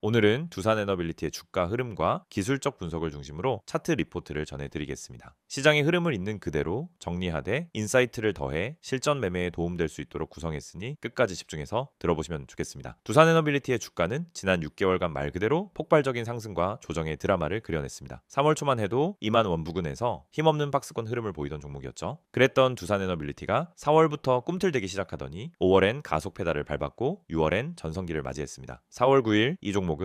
오늘은 두산에너빌리티의 주가 흐름과 기술적 분석을 중심으로 차트 리포트를 전해드리겠습니다. 시장의 흐름을 있는 그대로 정리하되 인사이트를 더해 실전 매매에 도움될 수 있도록 구성했으니 끝까지 집중해서 들어보시면 좋겠습니다. 두산에너빌리티의 주가는 지난 6개월간 말 그대로 폭발적인 상승과 조정의 드라마를 그려냈습니다. 3월 초만 해도 2만 원 부근에서 힘없는 박스권 흐름을 보이던 종목이었죠. 그랬던 두산에너빌리티가 4월부터 꿈틀대기 시작하더니 5월엔 가속 페달을 밟았고 6월엔 전성기를 맞이했습니다. 4월 9일 이 종목은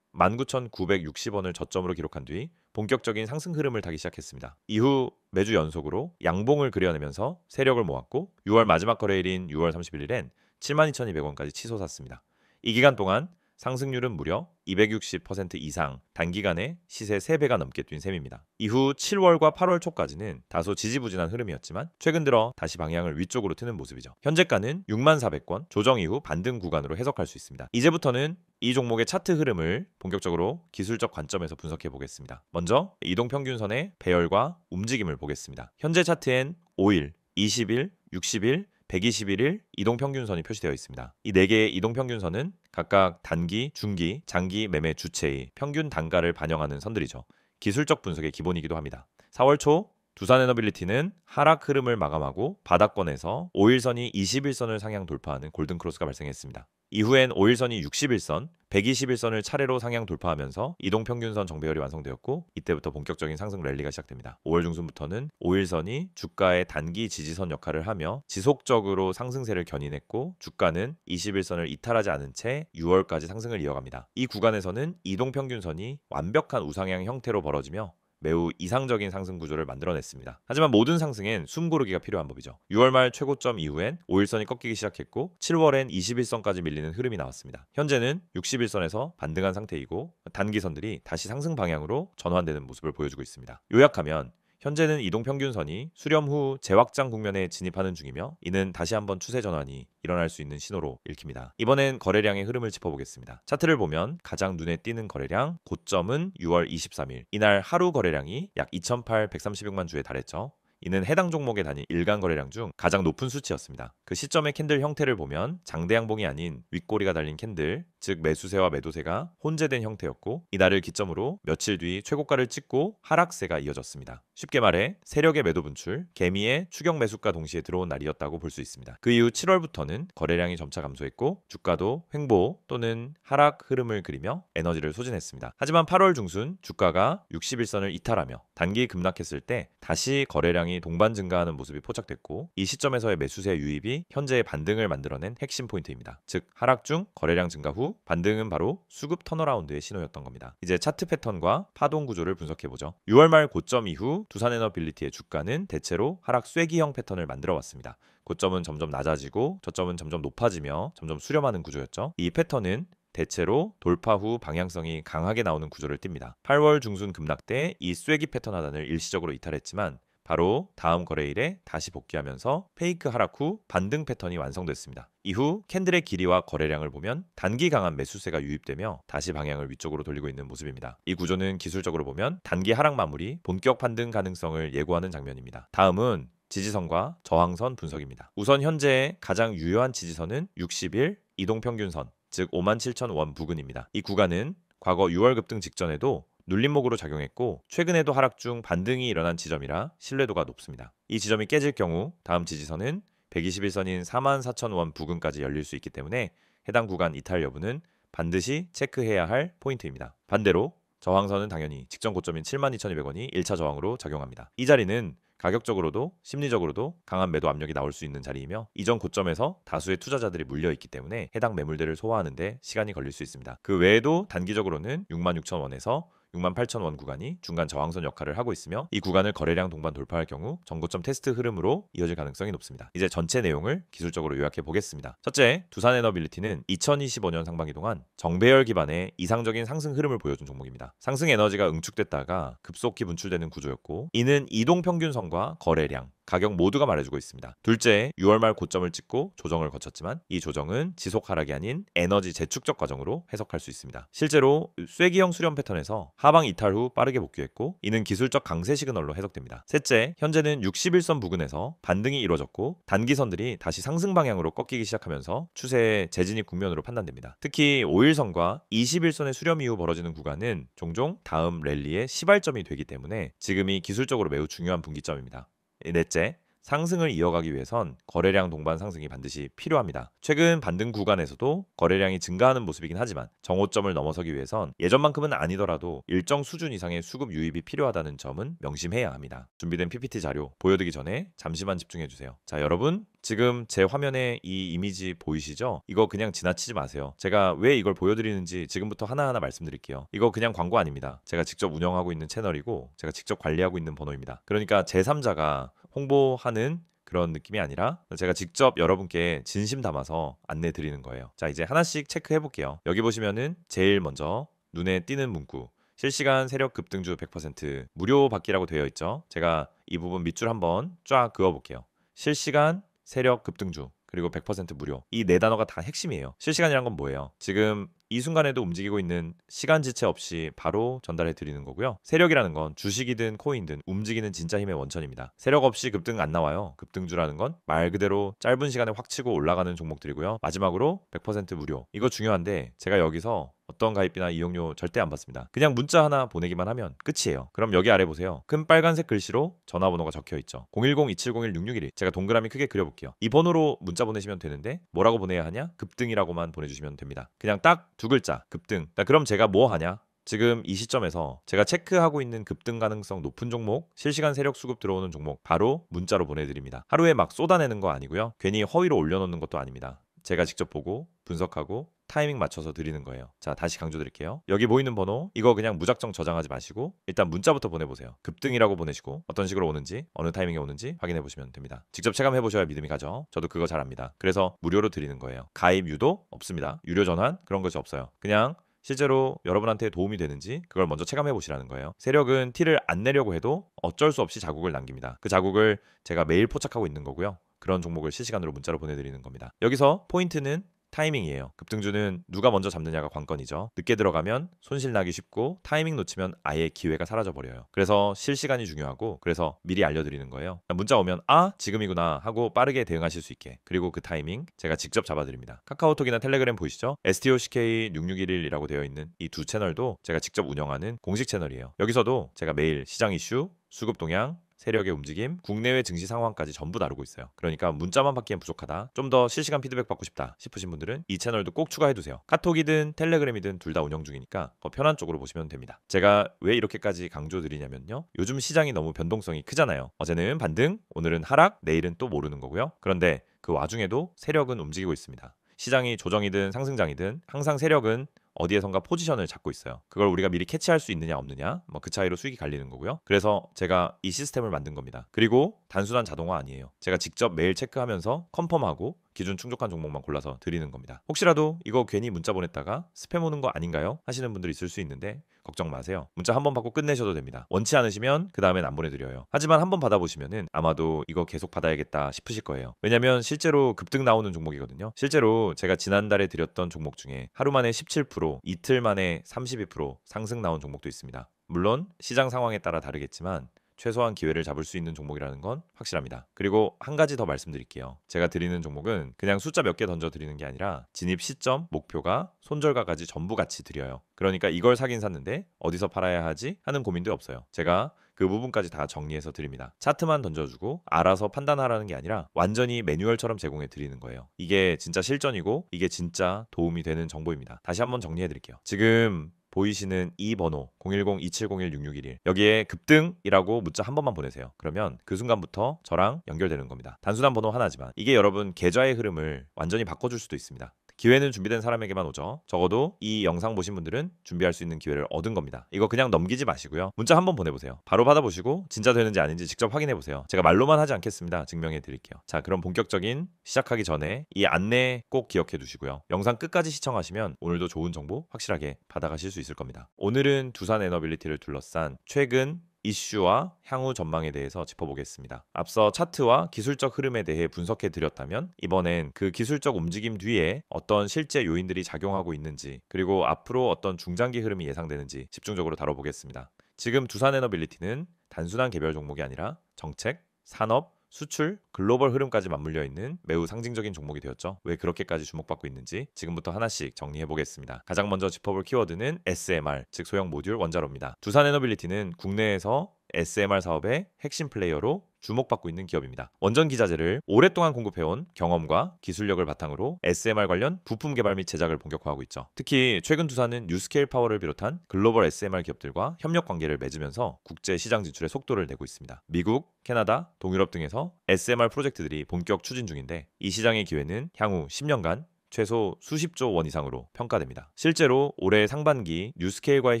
19,960원을 저점으로 기록한 뒤 본격적인 상승 흐름을 타기 시작했습니다. 이후 매주 연속으로 양봉을 그려내면서 세력을 모았고 6월 마지막 거래일인 6월 31일엔 72,200원까지 치솟았습니다. 이 기간 동안 상승률은 무려 260% 이상 단기간에 시세 3배가 넘게 뛴 셈입니다. 이후 7월과 8월 초까지는 다소 지지부진한 흐름이었지만 최근 들어 다시 방향을 위쪽으로 트는 모습이죠. 현재가는 64,400원, 조정 이후 반등 구간으로 해석할 수 있습니다. 이제부터는 이 종목의 차트 흐름을 본격적으로 기술적 관점에서 분석해 보겠습니다. 먼저 이동평균선의 배열과 움직임을 보겠습니다. 현재 차트엔 5일, 20일, 60일, 121일 이동평균선이 표시되어 있습니다. 이 4개의 이동평균선은 각각 단기, 중기, 장기 매매 주체의 평균 단가를 반영하는 선들이죠. 기술적 분석의 기본이기도 합니다. 4월 초 두산에너빌리티는 하락 흐름을 마감하고 바닥권에서 5일선이 21선을 상향 돌파하는 골든크로스가 발생했습니다. 이후엔 5일선이 61선, 121선을 차례로 상향 돌파하면서 이동평균선 정배열이 완성되었고 이때부터 본격적인 상승 랠리가 시작됩니다. 5월 중순부터는 5일선이 주가의 단기 지지선 역할을 하며 지속적으로 상승세를 견인했고 주가는 21선을 이탈하지 않은 채 6월까지 상승을 이어갑니다. 이 구간에서는 이동평균선이 완벽한 우상향 형태로 벌어지며 매우 이상적인 상승 구조를 만들어냈습니다. 하지만 모든 상승엔 숨고르기가 필요한 법이죠. 6월 말 최고점 이후엔 5일선이 꺾이기 시작했고 7월엔 21선까지 밀리는 흐름이 나왔습니다. 현재는 61선에서 반등한 상태이고 단기선들이 다시 상승 방향으로 전환되는 모습을 보여주고 있습니다. 요약하면 현재는 이동평균선이 수렴 후 재확장 국면에 진입하는 중이며 이는 다시 한번 추세 전환이 일어날 수 있는 신호로 읽힙니다. 이번엔 거래량의 흐름을 짚어보겠습니다. 차트를 보면 가장 눈에 띄는 거래량 고점은 6월 23일 이날 하루 거래량이 약 2,836만 주에 달했죠. 이는 해당 종목의 단위 일간 거래량 중 가장 높은 수치였습니다. 그 시점의 캔들 형태를 보면 장대양봉이 아닌 윗꼬리가 달린 캔들, 즉 매수세와 매도세가 혼재된 형태였고 이날을 기점으로 며칠 뒤 최고가를 찍고 하락세가 이어졌습니다. 쉽게 말해 세력의 매도 분출, 개미의 추격 매수가 동시에 들어온 날이었다고 볼 수 있습니다. 그 이후 7월부터는 거래량이 점차 감소했고 주가도 횡보 또는 하락 흐름을 그리며 에너지를 소진했습니다. 하지만 8월 중순 주가가 61선을 이탈하며 단기 급락했을 때 다시 거래량이 동반 증가하는 모습이 포착됐고 이 시점에서의 매수세 유입이 현재의 반등을 만들어낸 핵심 포인트입니다. 즉 하락 중 거래량 증가 후 반등은 바로 수급 턴어라운드의 신호였던 겁니다. 이제 차트 패턴과 파동 구조를 분석해보죠. 6월 말 고점 이후 두산에너빌리티의 주가는 대체로 하락 쐐기형 패턴을 만들어 왔습니다. 고점은 점점 낮아지고 저점은 점점 높아지며 점점 수렴하는 구조였죠. 이 패턴은 대체로 돌파 후 방향성이 강하게 나오는 구조를 띱니다. 8월 중순 급락 때 이 쐐기 패턴 하단을 일시적으로 이탈했지만 바로 다음 거래일에 다시 복귀하면서 페이크 하락 후 반등 패턴이 완성됐습니다. 이후 캔들의 길이와 거래량을 보면 단기 강한 매수세가 유입되며 다시 방향을 위쪽으로 돌리고 있는 모습입니다. 이 구조는 기술적으로 보면 단기 하락 마무리, 본격 반등 가능성을 예고하는 장면입니다. 다음은 지지선과 저항선 분석입니다. 우선 현재의 가장 유효한 지지선은 60일 이동평균선, 즉 57,000원 부근입니다. 이 구간은 과거 6월 급등 직전에도 눌림목으로 작용했고 최근에도 하락 중 반등이 일어난 지점이라 신뢰도가 높습니다. 이 지점이 깨질 경우 다음 지지선은 121선인 44,000원 부근까지 열릴 수 있기 때문에 해당 구간 이탈 여부는 반드시 체크해야 할 포인트입니다. 반대로 저항선은 당연히 직전 고점인 72,200원이 1차 저항으로 작용합니다. 이 자리는 가격적으로도 심리적으로도 강한 매도 압력이 나올 수 있는 자리이며 이전 고점에서 다수의 투자자들이 물려있기 때문에 해당 매물들을 소화하는 데 시간이 걸릴 수 있습니다. 그 외에도 단기적으로는 66,000원에서 68,000원 구간이 중간 저항선 역할을 하고 있으며 이 구간을 거래량 동반 돌파할 경우 전고점 테스트 흐름으로 이어질 가능성이 높습니다. 이제 전체 내용을 기술적으로 요약해 보겠습니다. 첫째, 두산에너빌리티는 2025년 상반기 동안 정배열 기반의 이상적인 상승 흐름을 보여준 종목입니다. 상승 에너지가 응축됐다가 급속히 분출되는 구조였고 이는 이동평균선과 거래량, 가격 모두가 말해주고 있습니다. 둘째, 6월 말 고점을 찍고 조정을 거쳤지만 이 조정은 지속 하락이 아닌 에너지 재축적 과정으로 해석할 수 있습니다. 실제로 쐐기형 수렴 패턴에서 하방 이탈 후 빠르게 복귀했고 이는 기술적 강세 시그널로 해석됩니다. 셋째, 현재는 61선 부근에서 반등이 이루어졌고 단기선들이 다시 상승 방향으로 꺾이기 시작하면서 추세의 재진입 국면으로 판단됩니다. 특히 5일선과 21선의 수렴 이후 벌어지는 구간은 종종 다음 랠리의 시발점이 되기 때문에 지금이 기술적으로 매우 중요한 분기점입니다. 넷째, 상승을 이어가기 위해선 거래량 동반 상승이 반드시 필요합니다. 최근 반등 구간에서도 거래량이 증가하는 모습이긴 하지만 정오점을 넘어서기 위해선 예전만큼은 아니더라도 일정 수준 이상의 수급 유입이 필요하다는 점은 명심해야 합니다. 준비된 PPT 자료 보여드리기 전에 잠시만 집중해주세요. 자, 여러분 지금 제 화면에 이 이미지 보이시죠? 이거 그냥 지나치지 마세요. 제가 왜 이걸 보여드리는지 지금부터 하나하나 말씀드릴게요. 이거 그냥 광고 아닙니다. 제가 직접 운영하고 있는 채널이고 제가 직접 관리하고 있는 번호입니다. 그러니까 제3자가 홍보하는 그런 느낌이 아니라 제가 직접 여러분께 진심 담아서 안내 드리는 거예요. 자, 이제 하나씩 체크해 볼게요. 여기 보시면은 제일 먼저 눈에 띄는 문구 실시간 세력 급등주 100% 무료 받기라고 되어 있죠. 제가 이 부분 밑줄 한번 쫙 그어 볼게요. 실시간 세력 급등주 그리고 100% 무료. 이 네 단어가 다 핵심이에요. 실시간이란 건 뭐예요? 지금 이 순간에도 움직이고 있는 시간 지체 없이 바로 전달해 드리는 거고요. 세력이라는 건 주식이든 코인든 움직이는 진짜 힘의 원천입니다. 세력 없이 급등 안 나와요. 급등주라는 건 말 그대로 짧은 시간에 확 치고 올라가는 종목들이고요. 마지막으로 100% 무료. 이거 중요한데 제가 여기서 어떤 가입비나 이용료 절대 안 받습니다. 그냥 문자 하나 보내기만 하면 끝이에요. 그럼 여기 아래 보세요. 큰 빨간색 글씨로 전화번호가 적혀 있죠. 010-2701-6611. 제가 동그라미 크게 그려볼게요. 이 번호로 문자 보내시면 되는데 뭐라고 보내야 하냐? 급등이라고만 보내주시면 됩니다. 그냥 딱 두 글자 급등. 그럼 제가 뭐 하냐? 지금 이 시점에서 제가 체크하고 있는 급등 가능성 높은 종목, 실시간 세력 수급 들어오는 종목 바로 문자로 보내드립니다. 하루에 막 쏟아내는 거 아니고요. 괜히 허위로 올려놓는 것도 아닙니다. 제가 직접 보고 분석하고 타이밍 맞춰서 드리는 거예요. 자, 다시 강조드릴게요. 여기 보이는 번호 이거 그냥 무작정 저장하지 마시고 일단 문자부터 보내보세요. 급등이라고 보내시고 어떤 식으로 오는지 어느 타이밍에 오는지 확인해 보시면 됩니다. 직접 체감해 보셔야 믿음이 가죠. 저도 그거 잘 압니다. 그래서 무료로 드리는 거예요. 가입 유도 없습니다. 유료 전환 그런 것이 없어요. 그냥 실제로 여러분한테 도움이 되는지 그걸 먼저 체감해 보시라는 거예요. 세력은 티를 안 내려고 해도 어쩔 수 없이 자국을 남깁니다. 그 자국을 제가 매일 포착하고 있는 거고요. 그런 종목을 실시간으로 문자로 보내드리는 겁니다. 여기서 포인트는 타이밍이에요. 급등주는 누가 먼저 잡느냐가 관건이죠. 늦게 들어가면 손실 나기 쉽고 타이밍 놓치면 아예 기회가 사라져 버려요. 그래서 실시간이 중요하고 그래서 미리 알려드리는 거예요. 문자 오면 아 지금이구나 하고 빠르게 대응하실 수 있게. 그리고 그 타이밍 제가 직접 잡아드립니다. 카카오톡이나 텔레그램 보이시죠? STOCK6611이라고 되어 있는 이 두 채널도 제가 직접 운영하는 공식 채널이에요. 여기서도 제가 매일 시장 이슈, 수급 동향, 세력의 움직임, 국내외 증시 상황까지 전부 다루고 있어요. 그러니까 문자만 받기엔 부족하다. 좀 더 실시간 피드백 받고 싶다 싶으신 분들은 이 채널도 꼭 추가해두세요. 카톡이든 텔레그램이든 둘 다 운영 중이니까 더 편한 쪽으로 보시면 됩니다. 제가 왜 이렇게까지 강조드리냐면요. 요즘 시장이 너무 변동성이 크잖아요. 어제는 반등, 오늘은 하락, 내일은 또 모르는 거고요. 그런데 그 와중에도 세력은 움직이고 있습니다. 시장이 조정이든 상승장이든 항상 세력은 어디에선가 포지션을 잡고 있어요. 그걸 우리가 미리 캐치할 수 있느냐 없느냐 그 차이로 수익이 갈리는 거고요. 그래서 제가 이 시스템을 만든 겁니다. 그리고 단순한 자동화 아니에요. 제가 직접 매일 체크하면서 컨펌하고 기준 충족한 종목만 골라서 드리는 겁니다. 혹시라도 이거 괜히 문자 보냈다가 스팸 오는 거 아닌가요? 하시는 분들 있을 수 있는데 걱정 마세요. 문자 한 번 받고 끝내셔도 됩니다. 원치 않으시면 그 다음엔 안 보내드려요. 하지만 한 번 받아보시면은 아마도 이거 계속 받아야겠다 싶으실 거예요. 왜냐면 실제로 급등 나오는 종목이거든요. 실제로 제가 지난달에 드렸던 종목 중에 하루 만에 17%, 이틀 만에 32% 상승 나온 종목도 있습니다. 물론 시장 상황에 따라 다르겠지만 최소한 기회를 잡을 수 있는 종목이라는 건 확실합니다. 그리고 한 가지 더 말씀드릴게요. 제가 드리는 종목은 그냥 숫자 몇 개 던져 드리는 게 아니라 진입 시점, 목표가, 손절가까지 전부 같이 드려요. 그러니까 이걸 사긴 샀는데 어디서 팔아야 하지 하는 고민도 없어요. 제가 그 부분까지 다 정리해서 드립니다. 차트만 던져주고 알아서 판단하라는 게 아니라 완전히 매뉴얼처럼 제공해 드리는 거예요. 이게 진짜 실전이고 이게 진짜 도움이 되는 정보입니다. 다시 한번 정리해 드릴게요. 지금 보이시는 이 번호 010-2701-6611 여기에 급등이라고 문자 한 번만 보내세요. 그러면 그 순간부터 저랑 연결되는 겁니다. 단순한 번호 하나지만 이게 여러분 계좌의 흐름을 완전히 바꿔줄 수도 있습니다. 기회는 준비된 사람에게만 오죠. 적어도 이 영상 보신 분들은 준비할 수 있는 기회를 얻은 겁니다. 이거 그냥 넘기지 마시고요. 문자 한번 보내보세요. 바로 받아보시고 진짜 되는지 아닌지 직접 확인해보세요. 제가 말로만 하지 않겠습니다. 증명해 드릴게요. 자, 그럼 본격적인 시작하기 전에 이 안내 꼭 기억해 두시고요. 영상 끝까지 시청하시면 오늘도 좋은 정보 확실하게 받아가실 수 있을 겁니다. 오늘은 두산 에너빌리티를 둘러싼 최근 이슈와 향후 전망에 대해서 짚어보겠습니다. 앞서 차트와 기술적 흐름에 대해 분석해 드렸다면 이번엔 그 기술적 움직임 뒤에 어떤 실제 요인들이 작용하고 있는지, 그리고 앞으로 어떤 중장기 흐름이 예상되는지 집중적으로 다뤄보겠습니다. 지금 두산에너빌리티는 단순한 개별 종목이 아니라 정책, 산업, 수출, 글로벌 흐름까지 맞물려 있는 매우 상징적인 종목이 되었죠. 왜 그렇게까지 주목받고 있는지 지금부터 하나씩 정리해 보겠습니다. 가장 먼저 짚어볼 키워드는 SMR, 즉 소형 모듈 원자로입니다. 두산에너빌리티는 국내에서 SMR 사업의 핵심 플레이어로 주목받고 있는 기업입니다. 원전 기자재를 오랫동안 공급해온 경험과 기술력을 바탕으로 SMR 관련 부품 개발 및 제작을 본격화하고 있죠. 특히 최근 두산은 뉴스케일 파워를 비롯한 글로벌 SMR 기업들과 협력 관계를 맺으면서 국제 시장 진출의 속도를 내고 있습니다. 미국, 캐나다, 동유럽 등에서 SMR 프로젝트들이 본격 추진 중인데 이 시장의 기회는 향후 10년간 최소 수십조 원 이상으로 평가됩니다. 실제로 올해 상반기 뉴스케일과의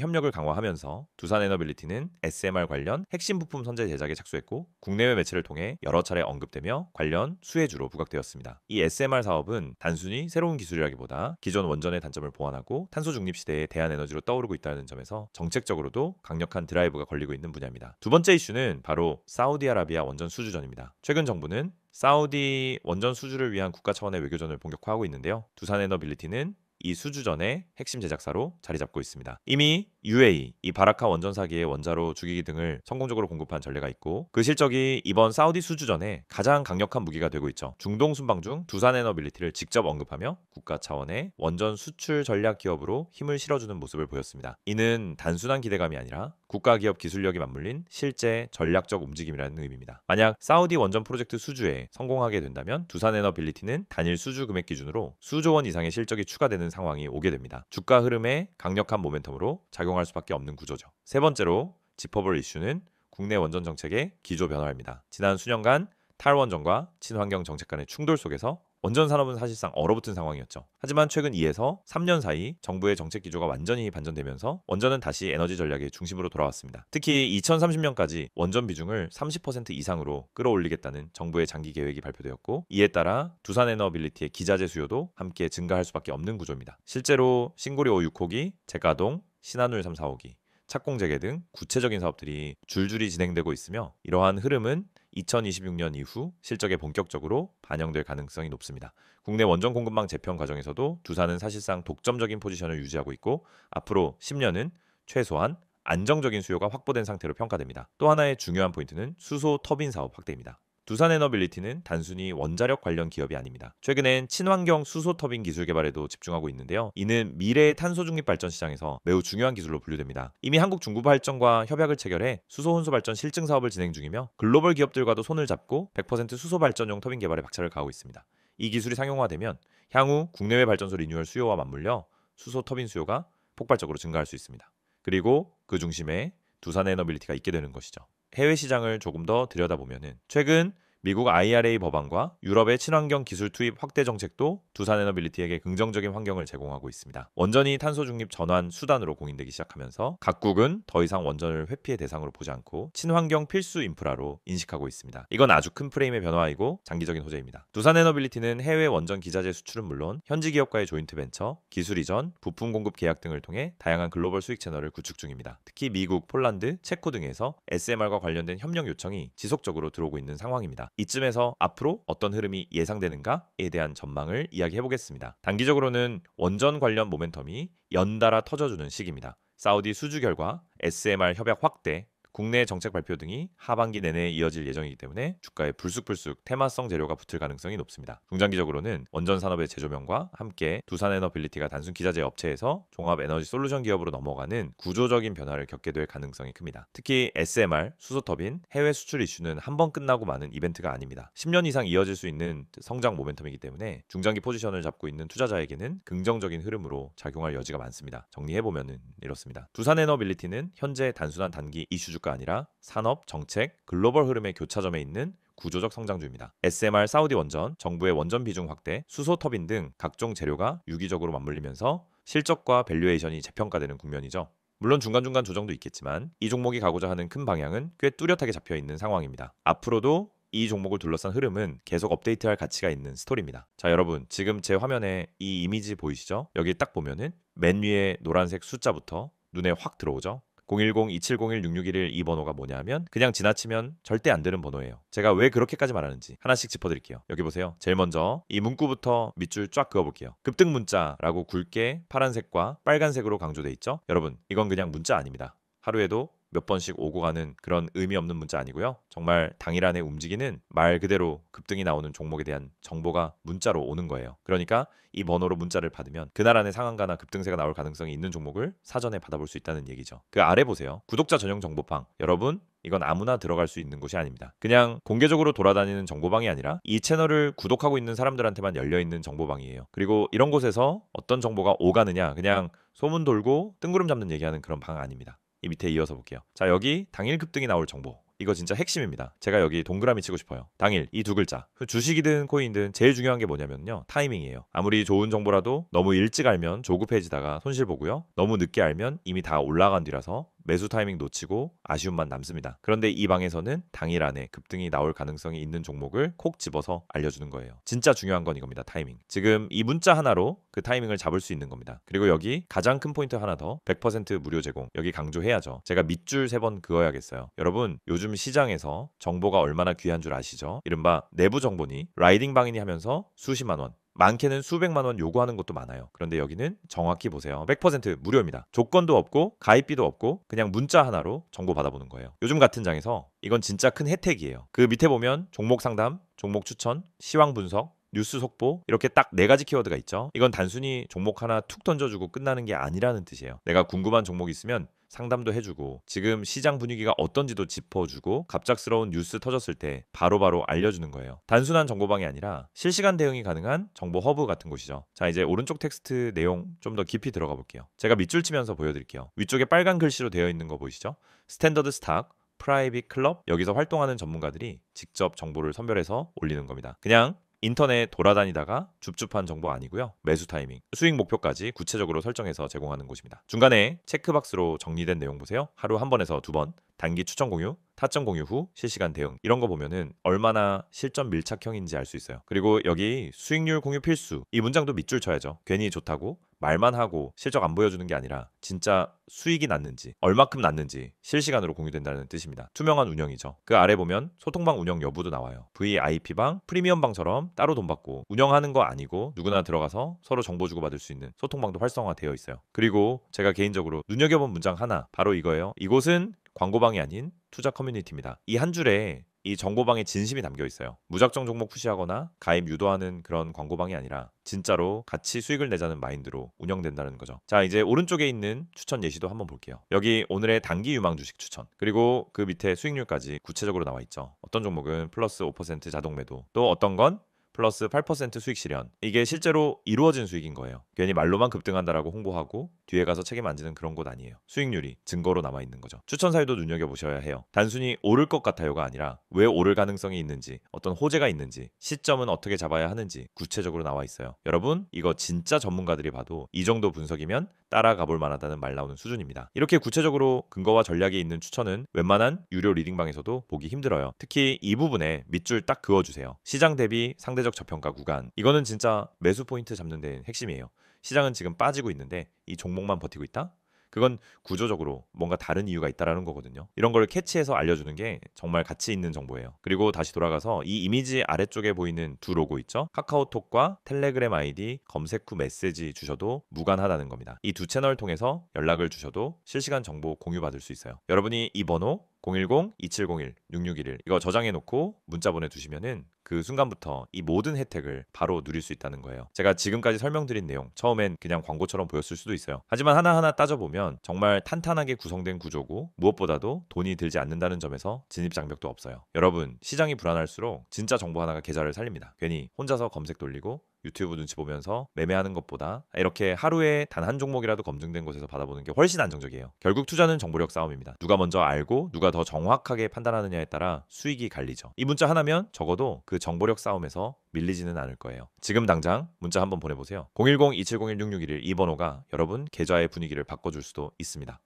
협력을 강화하면서 두산에너빌리티는 SMR 관련 핵심 부품 선제 제작에 착수했고 국내외 매체를 통해 여러 차례 언급되며 관련 수혜주로 부각되었습니다. 이 SMR 사업은 단순히 새로운 기술이라기보다 기존 원전의 단점을 보완하고 탄소 중립 시대의 대안에너지로 떠오르고 있다는 점에서 정책적으로도 강력한 드라이브가 걸리고 있는 분야입니다. 두 번째 이슈는 바로 사우디아라비아 원전 수주전입니다. 최근 정부는 사우디 원전 수주를 위한 국가 차원의 외교전을 본격화하고 있는데요. 두산에너빌리티는 이 수주전의 핵심 제작사로 자리 잡고 있습니다. 이미 UAE, 이 바라카 원전사기의 원자로 주기기 등을 성공적으로 공급한 전례가 있고 그 실적이 이번 사우디 수주전에 가장 강력한 무기가 되고 있죠. 중동 순방 중 두산에너빌리티를 직접 언급하며 국가 차원의 원전 수출 전략 기업으로 힘을 실어주는 모습을 보였습니다. 이는 단순한 기대감이 아니라 국가 기업 기술력이 맞물린 실제 전략적 움직임이라는 의미입니다. 만약 사우디 원전 프로젝트 수주에 성공하게 된다면 두산에너빌리티는 단일 수주 금액 기준으로 수조 원 이상의 실적이 추가되는 상황이 오게 됩니다. 주가 흐름에 강력한 모멘텀으로 작용할 수밖에 없는 구조죠. 세 번째로 짚어볼 이슈는 국내 원전 정책의 기조 변화입니다. 지난 수년간 탈원전과 친환경 정책 간의 충돌 속에서 원전 산업은 사실상 얼어붙은 상황이었죠. 하지만 최근 2에서 3년 사이 정부의 정책 기조가 완전히 반전되면서 원전은 다시 에너지 전략의 중심으로 돌아왔습니다. 특히 2030년까지 원전 비중을 30% 이상으로 끌어올리겠다는 정부의 장기 계획이 발표되었고 이에 따라 두산에너빌리티의 기자재 수요도 함께 증가할 수밖에 없는 구조입니다. 실제로 신고리 5, 6호기, 제가동, 신한울 3, 4호기, 착공 재개 등 구체적인 사업들이 줄줄이 진행되고 있으며 이러한 흐름은 2026년 이후 실적에 본격적으로 반영될 가능성이 높습니다. 국내 원전 공급망 재편 과정에서도 두산은 사실상 독점적인 포지션을 유지하고 있고 앞으로 10년은 최소한 안정적인 수요가 확보된 상태로 평가됩니다. 또 하나의 중요한 포인트는 수소 터빈 사업 확대입니다. 두산에너빌리티는 단순히 원자력 관련 기업이 아닙니다. 최근엔 친환경 수소 터빈 기술 개발에도 집중하고 있는데요. 이는 미래의 탄소 중립 발전 시장에서 매우 중요한 기술로 분류됩니다. 이미 한국 중부발전과 협약을 체결해 수소 혼수 발전 실증 사업을 진행 중이며 글로벌 기업들과도 손을 잡고 100% 수소 발전용 터빈 개발에 박차를 가하고 있습니다. 이 기술이 상용화되면 향후 국내외 발전소 리뉴얼 수요와 맞물려 수소 터빈 수요가 폭발적으로 증가할 수 있습니다. 그리고 그 중심에 두산에너빌리티가 있게 되는 것이죠. 해외 시장을 조금 더 들여다보면은 최근 미국 IRA 법안과 유럽의 친환경 기술 투입 확대 정책도 두산에너빌리티에게 긍정적인 환경을 제공하고 있습니다. 원전이 탄소 중립 전환 수단으로 공인되기 시작하면서 각국은 더 이상 원전을 회피의 대상으로 보지 않고 친환경 필수 인프라로 인식하고 있습니다. 이건 아주 큰 프레임의 변화이고 장기적인 호재입니다. 두산에너빌리티는 해외 원전 기자재 수출은 물론 현지 기업과의 조인트 벤처, 기술 이전, 부품 공급 계약 등을 통해 다양한 글로벌 수익 채널을 구축 중입니다. 특히 미국, 폴란드, 체코 등에서 SMR과 관련된 협력 요청이 지속적으로 들어오고 있는 상황입니다. 이쯤에서 앞으로 어떤 흐름이 예상되는가에 대한 전망을 이야기해보겠습니다. 단기적으로는 원전 관련 모멘텀이 연달아 터져주는 시기입니다. 사우디 수주 결과, SMR 협약 확대, 국내 정책 발표 등이 하반기 내내 이어질 예정이기 때문에 주가에 불쑥불쑥 테마성 재료가 붙을 가능성이 높습니다. 중장기적으로는 원전 산업의 재조명과 함께 두산에너빌리티가 단순 기자재 업체에서 종합 에너지 솔루션 기업으로 넘어가는 구조적인 변화를 겪게 될 가능성이 큽니다. 특히 SMR, 수소터빈, 해외 수출 이슈는 한 번 끝나고 마는 이벤트가 아닙니다. 10년 이상 이어질 수 있는 성장 모멘텀이기 때문에 중장기 포지션을 잡고 있는 투자자에게는 긍정적인 흐름으로 작용할 여지가 많습니다. 정리해보면 이렇습니다. 두산에너빌리티는 현재 단순한 단기 이슈주가 아니라 산업, 정책, 글로벌 흐름의 교차점에 있는 구조적 성장주입니다. SMR 사우디 원전, 정부의 원전 비중 확대, 수소 터빈 등 각종 재료가 유기적으로 맞물리면서 실적과 밸류에이션이 재평가되는 국면이죠. 물론 중간중간 조정도 있겠지만 이 종목이 가고자 하는 큰 방향은 꽤 뚜렷하게 잡혀 있는 상황입니다. 앞으로도 이 종목을 둘러싼 흐름은 계속 업데이트할 가치가 있는 스토리입니다. 자, 여러분 지금 제 화면에 이 이미지 보이시죠? 여기 딱 보면은 맨 위에 노란색 숫자부터 눈에 확 들어오죠? 010-2701-6611 이 번호가 뭐냐면 그냥 지나치면 절대 안 되는 번호예요. 제가 왜 그렇게까지 말하는지 하나씩 짚어드릴게요. 여기 보세요. 제일 먼저 이 문구부터 밑줄 쫙 그어볼게요. 급등 문자라고 굵게 파란색과 빨간색으로 강조돼 있죠. 여러분, 이건 그냥 문자 아닙니다. 하루에도 몇 번씩 오고 가는 그런 의미 없는 문자 아니고요. 정말 당일 안에 움직이는 말 그대로 급등이 나오는 종목에 대한 정보가 문자로 오는 거예요. 그러니까 이 번호로 문자를 받으면 그날 안에 상한가나 급등세가 나올 가능성이 있는 종목을 사전에 받아볼 수 있다는 얘기죠. 그 아래 보세요. 구독자 전용 정보방. 여러분, 이건 아무나 들어갈 수 있는 곳이 아닙니다. 그냥 공개적으로 돌아다니는 정보방이 아니라 이 채널을 구독하고 있는 사람들한테만 열려있는 정보방이에요. 그리고 이런 곳에서 어떤 정보가 오가느냐 그냥 소문 돌고 뜬구름 잡는 얘기하는 그런 방 아닙니다. 이 밑에 이어서 볼게요. 자, 여기 당일 급등이 나올 정보. 이거 진짜 핵심입니다. 제가 여기 동그라미 치고 싶어요. 당일 이 두 글자. 주식이든 코인이든 제일 중요한 게 뭐냐면요. 타이밍이에요. 아무리 좋은 정보라도 너무 일찍 알면 조급해지다가 손실 보고요. 너무 늦게 알면 이미 다 올라간 뒤라서 매수 타이밍 놓치고 아쉬움만 남습니다. 그런데 이 방에서는 당일 안에 급등이 나올 가능성이 있는 종목을 콕 집어서 알려주는 거예요. 진짜 중요한 건 이겁니다. 타이밍. 지금 이 문자 하나로 그 타이밍을 잡을 수 있는 겁니다. 그리고 여기 가장 큰 포인트 하나 더. 100% 무료 제공. 여기 강조해야죠. 제가 밑줄 3번 그어야겠어요. 여러분, 요즘 시장에서 정보가 얼마나 귀한 줄 아시죠? 이른바 내부 정보니 라이딩 방이니 하면서 수십만 원, 많게는 수백만 원 요구하는 것도 많아요. 그런데 여기는 정확히 보세요. 100% 무료입니다. 조건도 없고 가입비도 없고 그냥 문자 하나로 정보 받아보는 거예요. 요즘 같은 장에서 이건 진짜 큰 혜택이에요. 그 밑에 보면 종목 상담, 종목 추천, 시황 분석, 뉴스 속보 이렇게 딱 4가지 키워드가 있죠. 이건 단순히 종목 하나 툭 던져주고 끝나는 게 아니라는 뜻이에요. 내가 궁금한 종목 있으면 상담도 해주고 지금 시장 분위기가 어떤지도 짚어주고 갑작스러운 뉴스 터졌을 때 바로바로 알려주는 거예요. 단순한 정보방이 아니라 실시간 대응이 가능한 정보 허브 같은 곳이죠. 자, 이제 오른쪽 텍스트 내용 좀 더 깊이 들어가 볼게요. 제가 밑줄 치면서 보여드릴게요. 위쪽에 빨간 글씨로 되어 있는 거 보이시죠? 스탠더드 스탁, 프라이빗 클럽, 여기서 활동하는 전문가들이 직접 정보를 선별해서 올리는 겁니다. 그냥 인터넷 돌아다니다가 줍줍한 정보 아니고요. 매수 타이밍, 수익 목표까지 구체적으로 설정해서 제공하는 곳입니다. 중간에 체크박스로 정리된 내용 보세요. 하루 한 번에서 2번, 단기 추천 공유, 타점 공유 후 실시간 대응. 이런 거 보면은 얼마나 실전 밀착형인지 알 수 있어요. 그리고 여기 수익률 공유 필수. 이 문장도 밑줄 쳐야죠. 괜히 좋다고 말만 하고 실적 안 보여주는 게 아니라 진짜 수익이 났는지 얼마큼 났는지 실시간으로 공유된다는 뜻입니다. 투명한 운영이죠. 그 아래 보면 소통방 운영 여부도 나와요. VIP방, 프리미엄방처럼 따로 돈 받고 운영하는 거 아니고 누구나 들어가서 서로 정보 주고받을 수 있는 소통방도 활성화되어 있어요. 그리고 제가 개인적으로 눈여겨본 문장 하나 바로 이거예요. 이곳은 광고방이 아닌 투자 커뮤니티입니다. 이 한 줄에 이 정보방에 진심이 담겨 있어요. 무작정 종목 푸시하거나 가입 유도하는 그런 광고방이 아니라 진짜로 같이 수익을 내자는 마인드로 운영된다는 거죠. 자, 이제 오른쪽에 있는 추천 예시도 한번 볼게요. 여기 오늘의 단기 유망 주식 추천, 그리고 그 밑에 수익률까지 구체적으로 나와 있죠. 어떤 종목은 플러스 5% 자동 매도, 또 어떤 건 플러스 8% 수익 실현. 이게 실제로 이루어진 수익인 거예요. 괜히 말로만 급등한다라고 홍보하고 뒤에 가서 책임 안 지는 그런 곳 아니에요. 수익률이 증거로 남아 있는 거죠. 추천 사유도 눈여겨보셔야 해요. 단순히 오를 것 같아요가 아니라 왜 오를 가능성이 있는지, 어떤 호재가 있는지, 시점은 어떻게 잡아야 하는지 구체적으로 나와 있어요. 여러분, 이거 진짜 전문가들이 봐도 이 정도 분석이면 따라가 볼 만하다는 말 나오는 수준입니다. 이렇게 구체적으로 근거와 전략이 있는 추천은 웬만한 유료 리딩방에서도 보기 힘들어요. 특히 이 부분에 밑줄 딱 그어주세요. 시장 대비 상대적 저평가 구간. 이거는 진짜 매수 포인트 잡는 데는 핵심이에요. 시장은 지금 빠지고 있는데 이 종목만 버티고 있다? 그건 구조적으로 뭔가 다른 이유가 있다라는 거거든요. 이런 걸 캐치해서 알려주는 게 정말 가치 있는 정보예요. 그리고 다시 돌아가서 이 이미지 아래쪽에 보이는 두 로고 있죠? 카카오톡과 텔레그램 아이디 검색 후 메시지 주셔도 무관하다는 겁니다. 이 두 채널 통해서 연락을 주셔도 실시간 정보 공유받을 수 있어요. 여러분이 이 번호 010-2701-6611 이거 저장해 놓고 문자 보내두시면은 그 순간부터 이 모든 혜택을 바로 누릴 수 있다는 거예요. 제가 지금까지 설명드린 내용 처음엔 그냥 광고처럼 보였을 수도 있어요. 하지만 하나하나 따져보면 정말 탄탄하게 구성된 구조고 무엇보다도 돈이 들지 않는다는 점에서 진입장벽도 없어요. 여러분, 시장이 불안할수록 진짜 정보 하나가 계좌를 살립니다. 괜히 혼자서 검색 돌리고 유튜브 눈치 보면서 매매하는 것보다 이렇게 하루에 단 한 종목이라도 검증된 곳에서 받아보는 게 훨씬 안정적이에요. 결국 투자는 정보력 싸움입니다. 누가 먼저 알고 누가 더 정확하게 판단하느냐에 따라 수익이 갈리죠. 이 문자 하나면 적어도 그 정보력 싸움에서 밀리지는 않을 거예요. 지금 당장 문자 한번 보내보세요. 010-2701-6611 이 번호가 여러분 계좌의 분위기를 바꿔줄 수도 있습니다.